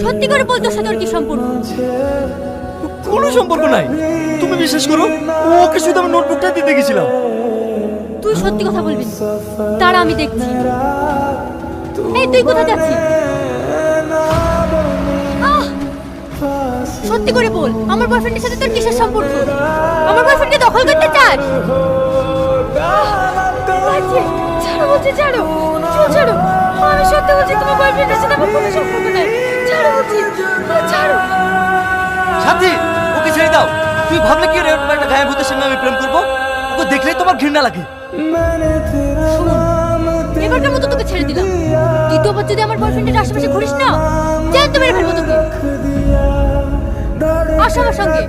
সত্যি করে বল তোর সাথে ওর কি সম্পর্ক? কোনো সম্পর্ক নাই। তুমি বিশ্বাস করো, ওকে শুধু আমি নোটবুকটা দিতে গেছিলাম। তুই সত্যি কথা বলবি? তারা আমি দেখছি। এই তুই কোথায় যাচ্ছিস? আহ! সত্যি করে বল, আমার বয়ফ্রেন্ডের সাথে তোর কিসের সম্পর্ক? আমার বয়ফ্রেন্ডকে দখল করতে চাস? বাজে, ছাড়ো বলছি, ছাড়ো, ছাড়ো। আমি সত্যি বলছি, তোমার বয়ফ্রেন্ডের সাথে আমার কোনো সম্পর্ক নাই। ছাড়ো বলছি, ছাড়ো। সাথী, ওকে ছেড়ে দাও। তুই ভাবলে কি এরকম একটা গায়েব ভূতের সঙ্গে আমি প্রেম করবো? ওকে দেখলেই তোমার ঘৃণা লাগে। শোন, এবারকার মতো তোকে ছেড়ে দিলাম। দ্বিতীয়বার যদি আমার বয়ফ্রেন্ডের আশেপাশে ঘুরিস না, জ্যান্ত মেরে ফেলবো তোকে। আসো আমার সঙ্গে।